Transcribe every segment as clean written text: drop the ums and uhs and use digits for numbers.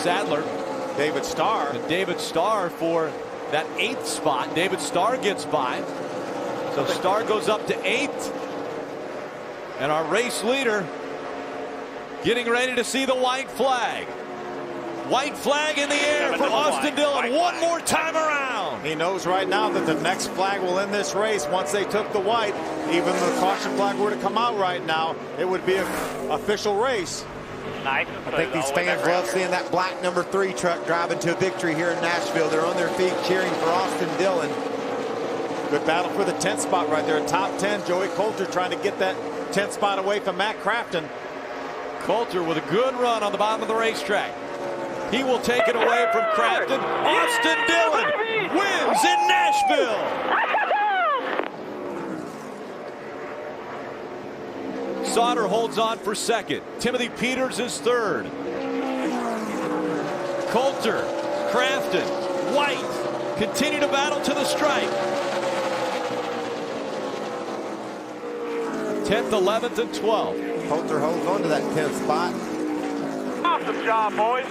Sadler. David Starr. And David Starr for that 8th spot. David Starr gets by. So Starr goes up to 8th. And our race leader getting ready to see the white flag. White flag in the air for Austin Dillon one more time around. He knows right now that the next flag will end this race once they took the white. Even if the caution flag were to come out right now, it would be an official race. Nice. I think these fans love seeing that black number 3 truck driving to a victory here in Nashville. They're on their feet cheering for Austin Dillon. Good battle for the 10th spot right there. Top 10. Joey Coulter trying to get that 10th spot away from Matt Crafton. Coulter with a good run on the bottom of the racetrack. He will take it away from Crafton. Austin Dillon wins in Nashville. Sauter holds on for 2nd. Timothy Peters is 3rd. Coulter, Crafton, White continue to battle to the stripe. 10th, 11th, and 12th. Coulter holds on to that 10th spot. Awesome job, boys.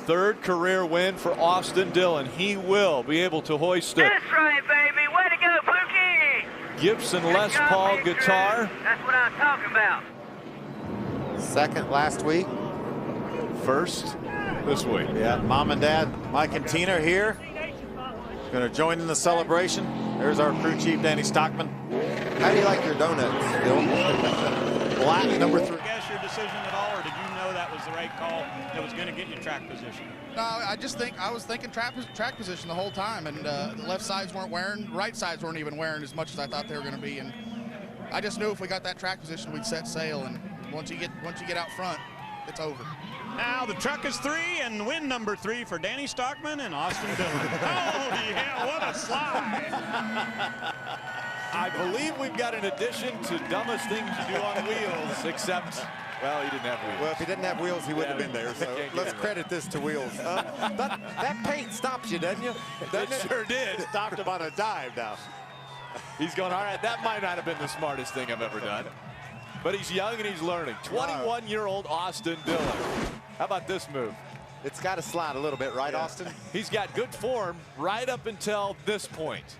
3rd career win for Austin Dillon. He will be able to hoist it. That's right, baby. Way to go, Pookie. Gibson Les Paul guitar. That's what I'm talking about. 2nd last week. 1st this week. Yeah, Mom and Dad, Mike and Tina here. Going to join in the celebration. There's our crew chief, Danny Stockman. How do you like your donuts, Bill? Black number 3. Guess your decision at all, or did you know that was the right call that was going to get you track position? No, I was thinking track position the whole time, and the left sides weren't wearing, right sides weren't even wearing as much as I thought they were going to be, and I just knew if we got that track position, we'd set sail, and once you get out front, it's over. Now the truck is 3 and win number 3 for Danny Stockman and Austin Dillon. Oh yeah, what a slide! I believe we've got an addition to dumbest things you do on wheels, except, well, he didn't have wheels. Well, if he didn't have wheels, he wouldn't have been there. So let's credit this to wheels. That paint stops you, doesn't you? It sure did. Stopped him on a dive now. He's going, all right, that might not have been the smartest thing I've ever done. But he's young and he's learning. 21-year-old Austin Dillon. How about this move? It's got to slide a little bit, right, Austin? He's got good form right up until this point.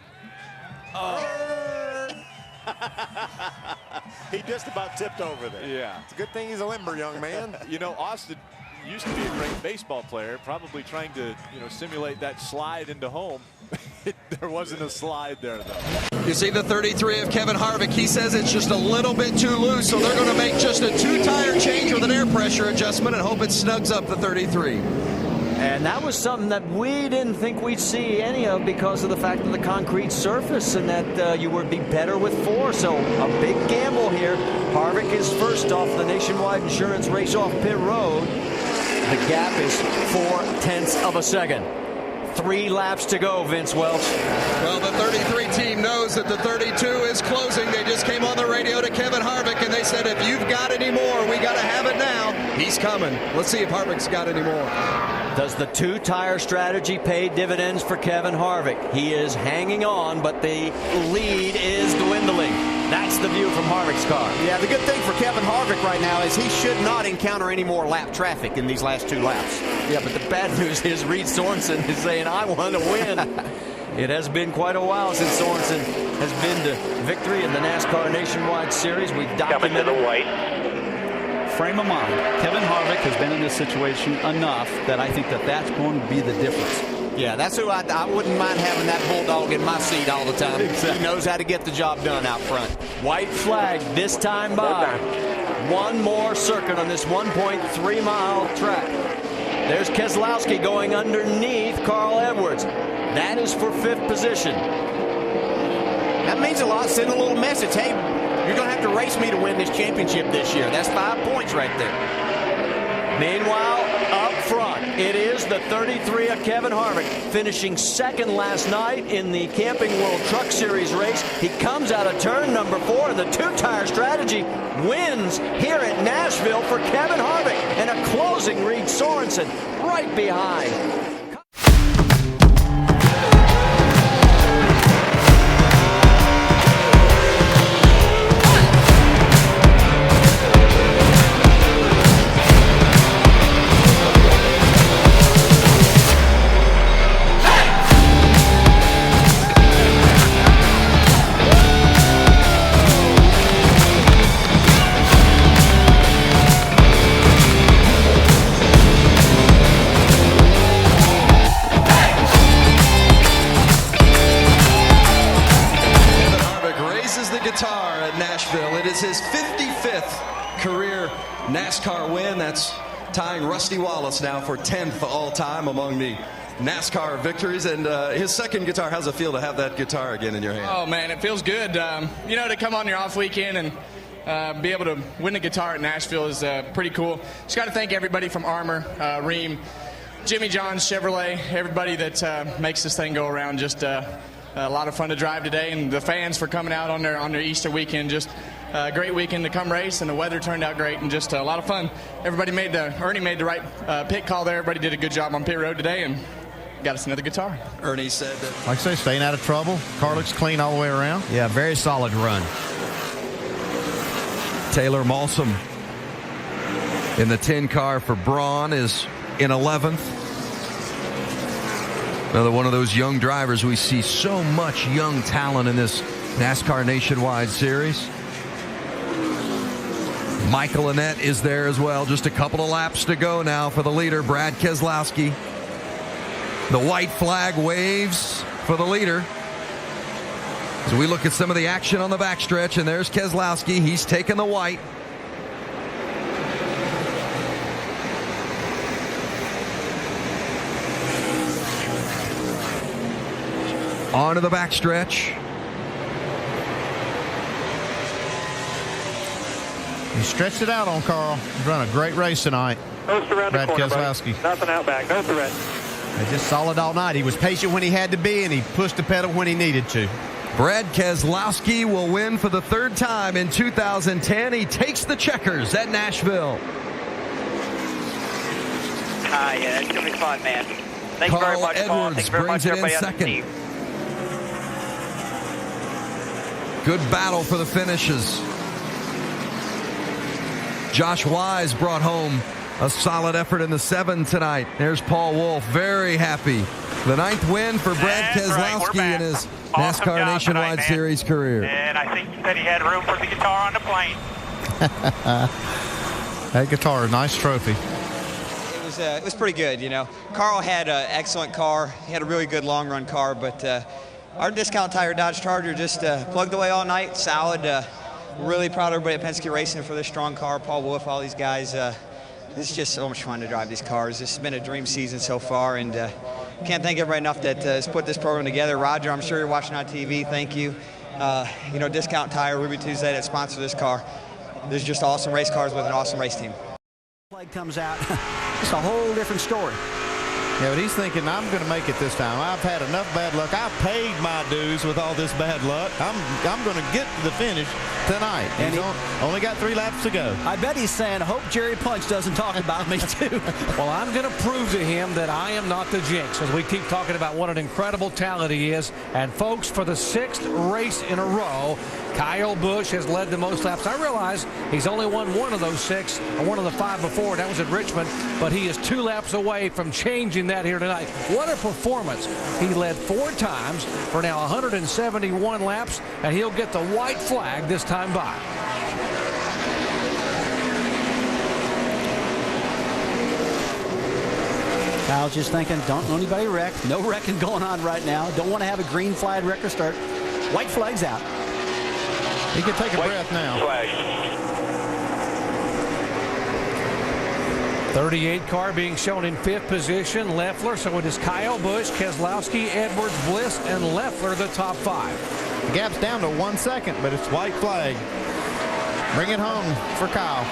He just about tipped over there. Yeah. It's a good thing he's a limber young man. You know, Austin used to be a great baseball player, probably trying to, simulate that slide into home. There wasn't a slide there, though. You see the 33 of Kevin Harvick. He says it's just a little bit too loose, so they're going to make just a 2-tire change with an air pressure adjustment and hope it snugs up the 33. And that was something that we didn't think we'd see any of because of the fact of the concrete surface and that you would be better with 4. So a big gamble here. Harvick is first off the Nationwide Insurance race off pit road. The gap is 0.4 of a second. 3 laps to go, Vince Welch. Well, the 33 team knows that the 32 is closing. They just came on the radio to Kevin Harvick, and they said, if you've got any more, we got to have it now. He's coming. Let's see if Harvick's got any more. Does the 2-tire strategy pay dividends for Kevin Harvick? He is hanging on, but the lead is dwindling. That's the view from Harvick's car. Yeah, the good thing for Kevin Harvick right now is he should not encounter any more lap traffic in these last 2 laps. Yeah, but the bad news is Reed Sorensen is saying, I want to win. It has been quite a while since Sorensen has been to victory in the NASCAR Nationwide Series. We've documented the white. Frame of mind. Kevin Harvick has been in this situation enough that I think that that's going to be the difference. Yeah, that's who I wouldn't mind having that bulldog in my seat all the time. Exactly. He knows how to get the job done out front. White flag this time by. One more circuit on this 1.3-mile track. There's Keselowski going underneath Carl Edwards. That is for 5th position. That means a lot. Send a little message. Hey, you're going to have to race me to win this championship this year. That's 5 points right there. Meanwhile, up front, it is the 33 of Kevin Harvick, finishing 2nd last night in the Camping World Truck Series race. He comes out of turn number 4. The 2-tire strategy wins here at Nashville for Kevin Harvick, and a closing Reed Sorensen right behind. guitar at Nashville. It is his 55th career NASCAR win. That's tying Rusty Wallace now for 10th all-time among the NASCAR victories. And his second guitar, how's it feel to have that guitar again in your hand? Oh, man, it feels good. You know, to come on your off weekend and be able to win a guitar at Nashville is pretty cool. Just got to thank everybody from Armour, Ream, Jimmy John's Chevrolet, everybody that makes this thing go around. Just a lot of fun to drive today, and the fans for coming out on their Easter weekend. Just a great weekend to come race, and the weather turned out great, and just a lot of fun. Everybody Ernie made the right pit call there. Everybody did a good job on pit road today, and got us another guitar. Ernie said that. Like I say, staying out of trouble. Car looks clean all the way around. Yeah, very solid run. Taylor Malsom in the 10 car for Braun is in 11th. Another one of those young drivers. We see so much young talent in this NASCAR Nationwide Series. Michael Annett is there as well. Just a couple of laps to go now for the leader, Brad Keselowski. The white flag waves for the leader. As we look at some of the action on the backstretch, and there's Keselowski. He's taking the white. On to the backstretch. He stretched it out on Carl. He's run a great race tonight. Coast around Brad the corner, Keselowski. buddy. Nothing out back. No threat. Just solid all night. He was patient when he had to be, and he pushed the pedal when he needed to. Brad Keselowski will win for the third time in 2010. He takes the checkers at Nashville. Yeah, it's going to be fun, man. Thank you very Carl much, Paul. Edwards Thank you very brings much, it in everybody on the second. team. Good battle for the finishes. Josh Wise brought home a solid effort in the 7 tonight. There's Paul Wolf, very happy. The 9th win for Brad Keselowski in his Awesome NASCAR job Nationwide tonight, Series career. And I think that he had room for the guitar on the plane. That guitar, nice trophy. It was pretty good, you know. Carl had an excellent car. He had a really good long-run car, but our discount tire Dodge Charger just plugged away all night, solid. Really proud of everybody at Penske Racing for this strong car. Paul Wolf, all these guys. It's just so much fun to drive these cars. This has been a dream season so far, and can't thank everybody enough that has put this program together. Roger, I'm sure you're watching on TV. Thank you. You know, Discount Tire, Ruby Tuesday that sponsored this car. There's just awesome race cars with an awesome race team. Flag comes out. It's a whole different story. Yeah, but he's thinking, I'm going to make it this time. I've had enough bad luck. I've paid my dues with all this bad luck. I'm going to get to the finish tonight. And he's only got 3 laps to go. I bet he's saying, hope Jerry Punch doesn't talk about me, too. Well, I'm going to prove to him that I am not the jinx, as we keep talking about what an incredible talent he is. And, folks, for the 6th race in a row, Kyle Busch has led the most laps. I realize he's only won one of those 6, or one of the 5 before. That was at Richmond. But he is 2 laps away from changing that here tonight. What a performance. He led 4 times for now 171 laps, and he'll get the white flag this time by. Kyle's just thinking, don't know anybody wreck. No wrecking going on right now. Don't want to have a green flag wreck or start. White flag's out. He can take a breath now. Flag. 38 car being shown in 5th position. Leffler, so it is Kyle Busch, Keselowski, Edwards, Bliss, and Leffler, the top 5. The gap's down to 1 second, but it's white flag. Bring it home for Kyle.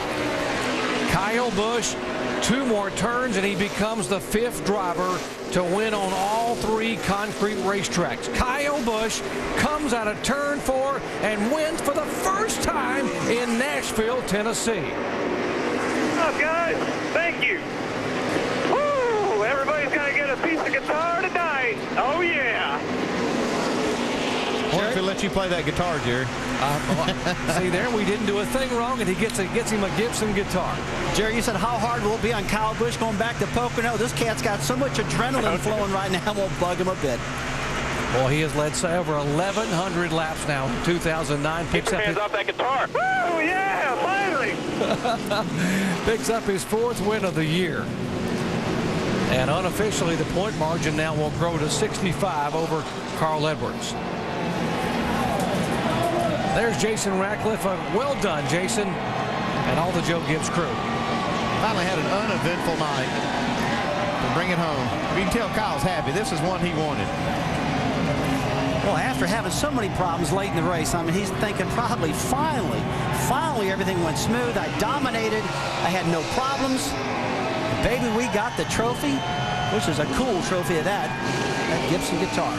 Kyle Busch, 2 more turns, and he becomes the 5th driver to win on all 3 concrete racetracks. Kyle Busch comes out of turn 4 and wins for the first time in Nashville, Tennessee. What's up, guys? Thank you. Woo! Everybody's going to get a piece of guitar tonight. Oh, yeah. What if he let you play that guitar, Jerry? See there, we didn't do a thing wrong, and he gets him a Gibson guitar. Jerry, you said how hard will it be on Kyle Busch going back to Pocono? This cat's got so much adrenaline flowing right now, won't bug him a bit. Well, he has led over 1,100 laps now. 2009 picks up. Hands off that guitar. Woo! Yeah! Finally! Picks up his 4th win of the year. And unofficially, the point margin now will grow to 65 over Carl Edwards. There's Jason Ratcliffe. Well done, Jason, and all the Joe Gibbs crew. Finally had an uneventful night to bring it home. You can tell Kyle's happy. This is one he wanted. Well, after having so many problems late in the race, I mean, he's thinking probably finally everything went smooth. I dominated. I had no problems. Baby, we got the trophy, which is a cool trophy of that Gibson guitar.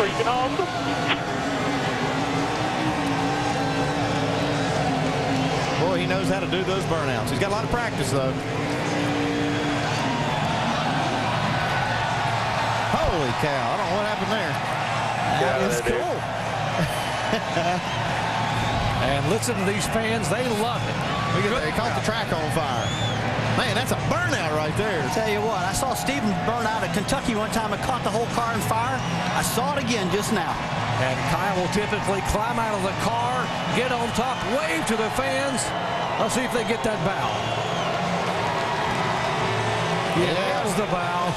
Freaking awesome. Boy, he knows how to do those burnouts. He's got a lot of practice, though. Holy cow. I don't know what happened there. That is cool. And listen to these fans. They love it. They caught the track on fire. Man, that's a burnout right there. I'll tell you what, I saw Stephen burn out at Kentucky one time and caught the whole car on fire. I saw it again just now. And Kyle will typically climb out of the car, get on top, wave to the fans. Let's see if they get that bow. Yeah, there's the bow.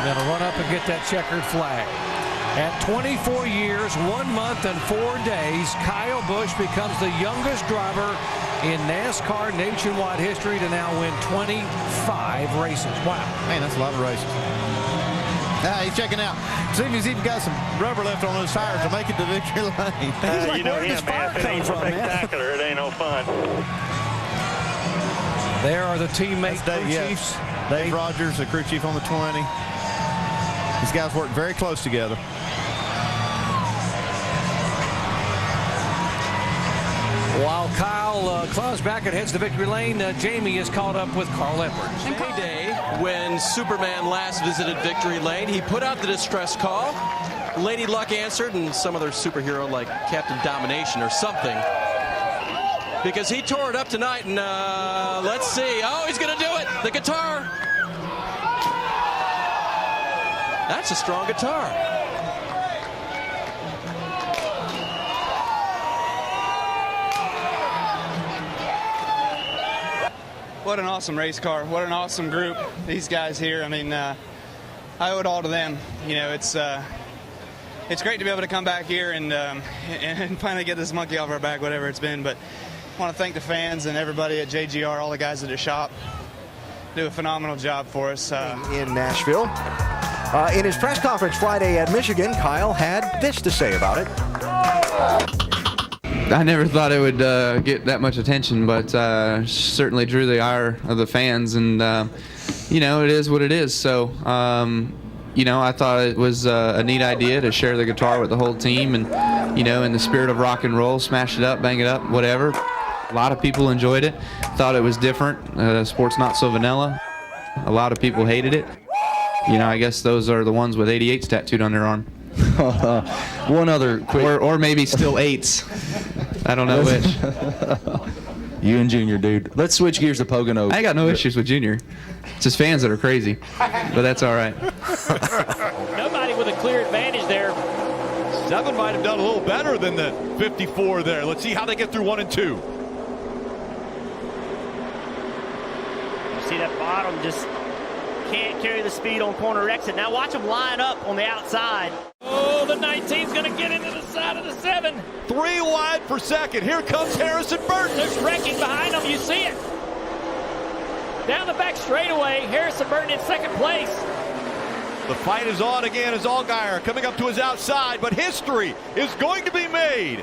Going to run up and get that checkered flag. At 24 years, 1 month, and 4 days, Kyle Busch becomes the youngest driver in NASCAR nationwide history to now win 25 races. Wow. Man, that's a lot of races. He's checking out. See if he's even got some rubber left on those tires to make it to victory lane. He's like, you know where did this him, fire man. If it come ain't from, man? spectacular, it ain't no fun. There are the teammate crew chiefs. Dave Rogers, the crew chief on the 20. These guys work very close together. While Kyle climbs back and heads to victory lane, Jamie is caught up with Carl Edwards. Day when Superman last visited victory lane, he put out the distress call. Lady Luck answered, and some other superhero like Captain Domination or something, because he tore it up tonight. And let's see. Oh, he's going to do it. The guitar. That's a strong guitar. What an awesome race car. What an awesome group. These guys here, I mean, I owe it all to them. You know, it's great to be able to come back here and finally get this monkey off our back, whatever it's been. But I want to thank the fans and everybody at JGR, all the guys at the shop. Do a phenomenal job for us. In Nashville. In his press conference Friday at Michigan, Kyle had this to say about it. I never thought it would get that much attention, but certainly drew the ire of the fans, and you know, it is what it is. So you know, I thought it was a neat idea to share the guitar with the whole team, and you know, in the spirit of rock and roll, smash it up, bang it up, whatever. A lot of people enjoyed it, thought it was different. Sport's not so vanilla. A lot of people hated it. You know, I guess those are the ones with 88s tattooed on their arm. One other quick... Or maybe still 8s. I don't know which. You and Junior, dude. Let's switch gears to Pocono. I got no issues with Junior. It's just fans that are crazy. But that's all right. Nobody with a clear advantage there. 7 might have done a little better than the 54 there. Let's see how they get through 1 and 2. You see that bottom just can't carry the speed on corner exit. Now watch them line up on the outside. Oh, the 19's going to get into the side of the 7. 3 wide for second. Here comes Harrison Burton. There's wrecking behind them. You see it. Down the back straightaway, Harrison Burton in second place. The fight is on again as Allgaier coming up to his outside, but history is going to be made.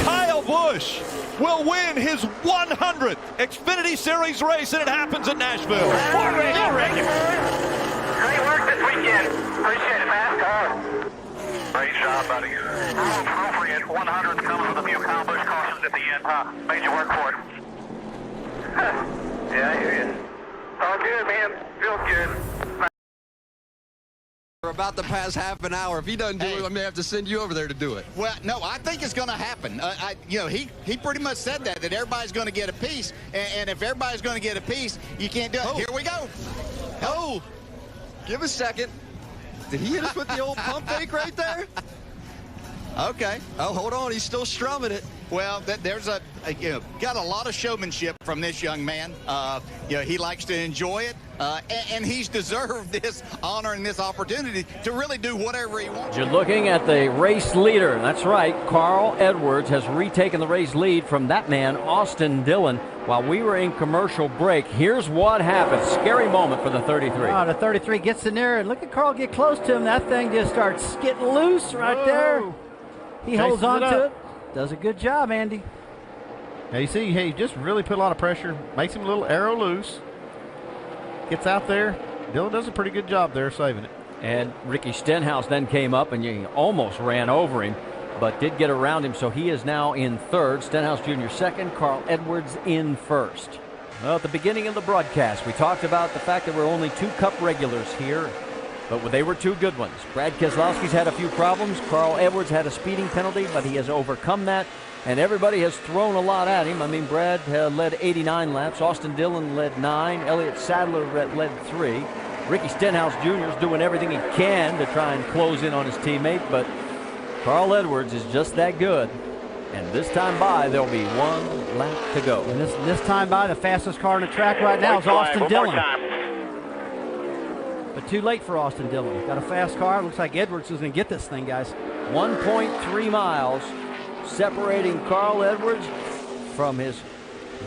Kyle Busch will win his 100th Xfinity Series race, and it happens in Nashville. Great work this weekend. Appreciate it, NASCAR. Great job, buddy. Appropriate 100 comes with a few Kyle Busch cautions at the end. Made you work for it. Yeah, I hear you. All good, man. Feels good. We're about to pass half an hour. If he doesn't do it, I may have to send you over there to do it. Well, no, I think it's going to happen. You know, he pretty much said that everybody's going to get a piece, and if everybody's going to get a piece, you can't do it. Oh. Here we go. Oh, give a second. Did he hit us with the old pump fake right there? Okay. Oh, hold on. He's still strumming it. Well, there's got a lot of showmanship from this young man. He likes to enjoy it, and he's deserved this honor and this opportunity to really do whatever he wants. You're looking at the race leader. That's right. Carl Edwards has retaken the race lead from that man, Austin Dillon. While we were in commercial break, here's what happened. Scary moment for the 33. Oh, the 33 gets in there, and look at Carl get close to him. That thing just starts getting loose right there. He holds on to it. Does a good job, Andy. Now you see, he just really put a lot of pressure, makes him a little arrow loose, gets out there. Dillon does a pretty good job there saving it. And Ricky Stenhouse then came up and he almost ran over him, but did get around him, so he is now in third. Stenhouse Jr. second, Carl Edwards in first. Well, at the beginning of the broadcast, we talked about the fact that we're only 2 Cup regulars here, but they were 2 good ones. Brad Keselowski's had a few problems. Carl Edwards had a speeding penalty, but he has overcome that, and everybody has thrown a lot at him. I mean, Brad led 89 laps. Austin Dillon led 9. Elliott Sadler led 3. Ricky Stenhouse Jr. is doing everything he can to try and close in on his teammate, but Carl Edwards is just that good. And this time by, there'll be 1 lap to go. And this time by, the fastest car on the track right now is Austin Dillon. But too late for Austin Dillon. Got a fast car. Looks like Edwards is going to get this thing, guys. 1.3 miles separating Carl Edwards from his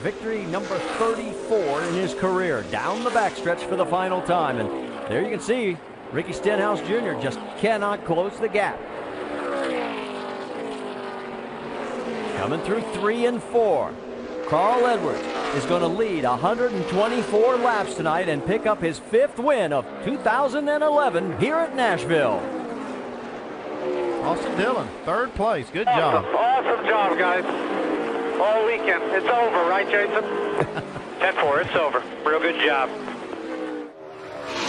victory number 34 in his career. Down the backstretch for the final time. And there you can see Ricky Stenhouse Jr. just cannot close the gap. Coming through 3 and 4. Carl Edwards is going to lead 124 laps tonight and pick up his 5th win of 2011 here at Nashville. Austin Dillon, 3rd place. Good job. Awesome job, guys. All weekend. It's over, right, Jason? 10-4, it's over. Real good job.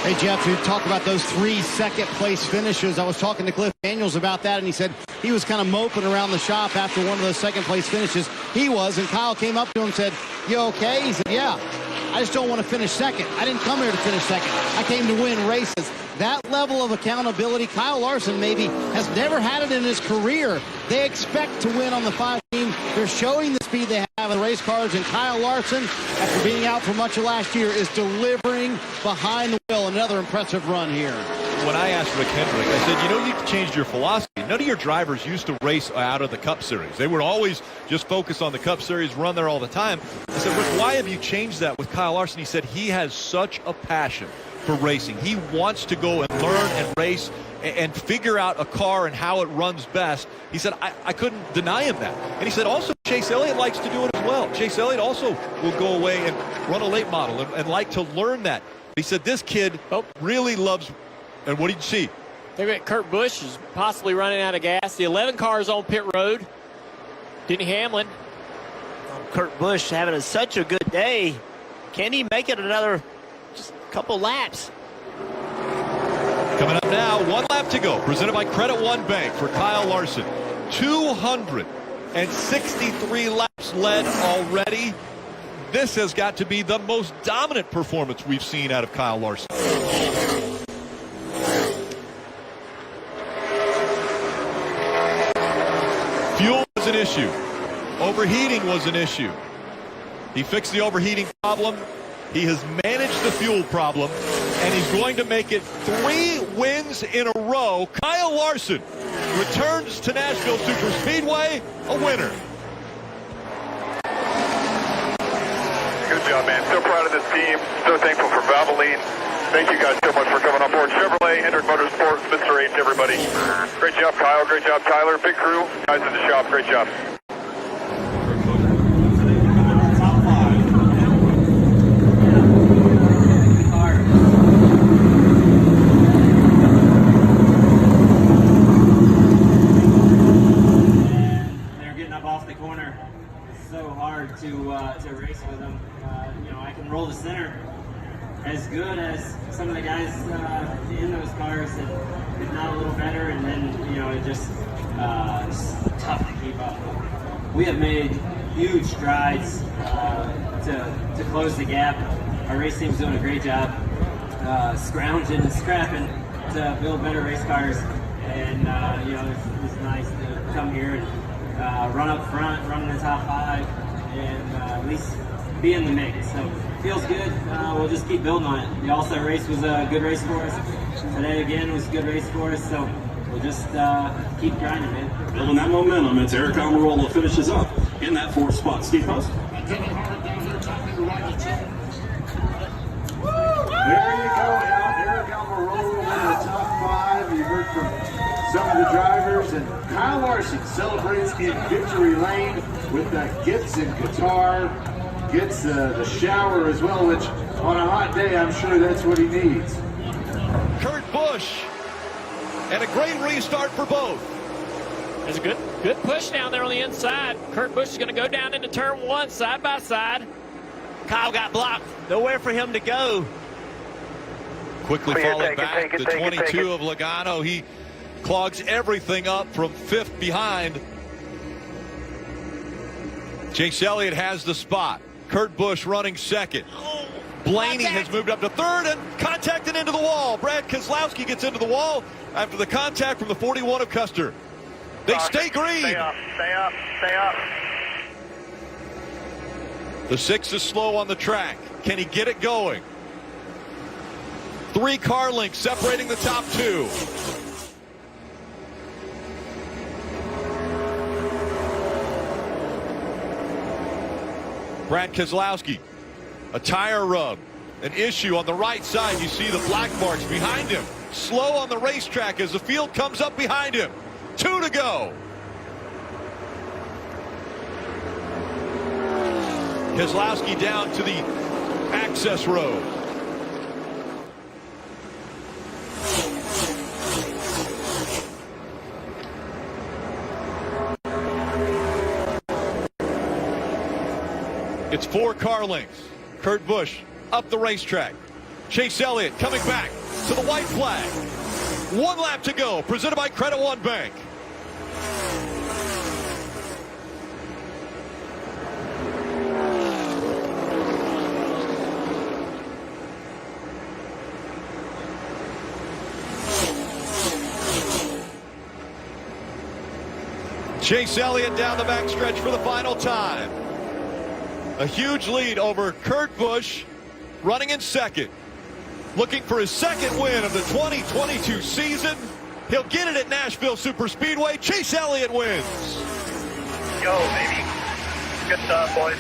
Hey, Jeff, you talked about those 3 second-place finishes. I was talking to Cliff Daniels about that, and he said he was kind of moping around the shop after one of those second-place finishes. He was, and Kyle came up to him and said, "You okay?" He said, "Yeah, I just don't want to finish second. I didn't come here to finish second. I came to win races." That level of accountability, Kyle Larson maybe has never had it in his career. They expect to win on the 5 team. They're showing the speed they have in race cars, and Kyle Larson, after being out for much of last year, is delivering behind the wheel. Another impressive run here. When I asked Rick Hendrick, I said, you've changed your philosophy. None of your drivers used to race out of the Cup Series. They would always just focus on the Cup Series, run there all the time. I said, Rick, why have you changed that with Kyle Larson? He said he has such a passion for racing. He wants to go and learn and race and figure out a car and how it runs best. He said, I couldn't deny him that. And he said also Chase Elliott likes to do it as well. Chase Elliott also will go away and run a late model and like to learn that. He said this kid really loves. And what did you see? Kurt Busch is possibly running out of gas. The 11 car is on pit road. Denny Hamlin. Kurt Busch having such a good day. Can he make it another couple laps? Coming up now, 1 lap to go. Presented by Credit One Bank for Kyle Larson. 263 laps led already. This has got to be the most dominant performance we've seen out of Kyle Larson. Fuel was an issue. Overheating was an issue. He fixed the overheating problem. He has managed the fuel problem, and he's going to make it 3 wins in a row. Kyle Larson returns to Nashville Superspeedway a winner. Good job, man. So proud of this team. So thankful for Valvoline. Thank you guys so much for coming on board. Chevrolet, Hendrick Motorsports, Mr. H, everybody. Great job, Kyle. Great job, Tyler. Big crew. Guys in the shop. Great job. To race with them. I can roll the center as good as some of the guys in those cars, if not a little better, and then it just tough to keep up. We have made huge strides to close the gap. Our race team's doing a great job scrounging and scrapping to build better race cars, and it's nice to come here and run up front, run in the top 5, and at least be in the mix. So feels good. We'll just keep building on it. The All-Star race was a good race for us. Today again was a good race for us. So we'll just keep grinding, man. Building that momentum, it's Eric Almirola finishes up in that 4th spot. Steve Post. There you go, Eric Almirola in the top 5. You heard from some of the drivers, and Kyle Larson celebrates in victory lane with the Gibson guitar, gets the shower as well, which on a hot day, I'm sure that's what he needs. Kurt Busch, and a great restart for both. There's a good push down there on the inside. Kurt Busch is going to go down into turn 1 side by side. Kyle got blocked. Nowhere for him to go. Quickly falling back, the 22 of Logano. He clogs everything up from 5th behind. Chase Elliott has the spot. Kurt Busch running 2nd. Blaney has moved up to 3rd and contacted into the wall. Brad Keselowski gets into the wall after the contact from the 41 of Custer. They stay green. Stay up, stay up, stay up. The 6 is slow on the track. Can he get it going? 3 car lengths separating the top 2. Brad Keselowski, a tire rub, an issue on the right side. You see the black marks behind him. Slow on the racetrack as the field comes up behind him. 2 to go. Keselowski down to the access road. It's 4 car lengths. Kurt Busch up the racetrack. Chase Elliott coming back to the white flag. 1 lap to go, presented by Credit One Bank. Chase Elliott down the backstretch for the final time. A huge lead over Kurt Busch, running in 2nd. Looking for his 2nd win of the 2022 season. He'll get it at Nashville Superspeedway. Chase Elliott wins. Go, baby. Good stuff, boys.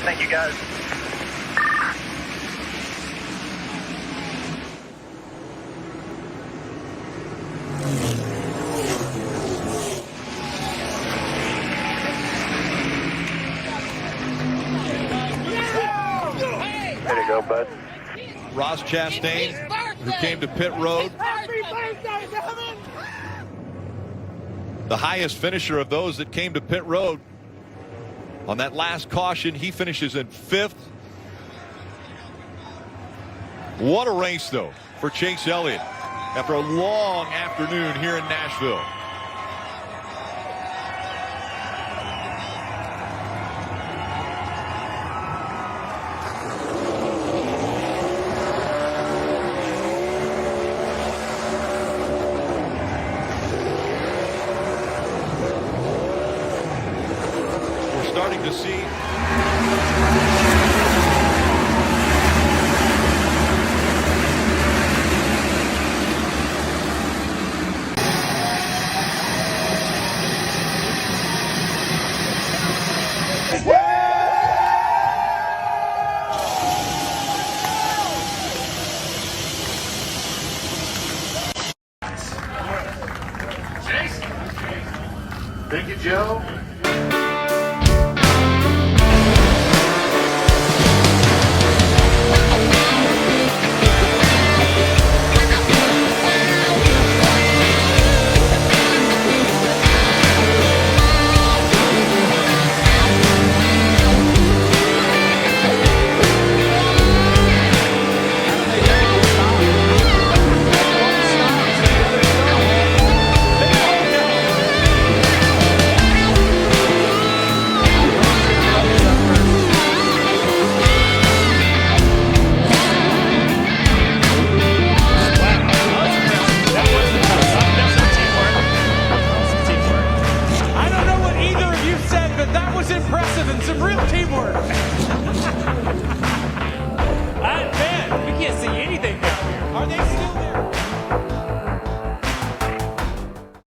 Thank you, guys. Way to go, bud. Ross Chastain, who came to pit road. The highest finisher of those that came to pit road. On that last caution, he finishes in 5th. What a race, though, for Chase Elliott after a long afternoon here in Nashville. Starting to see Thank you, Joe. was impressive and some real teamwork.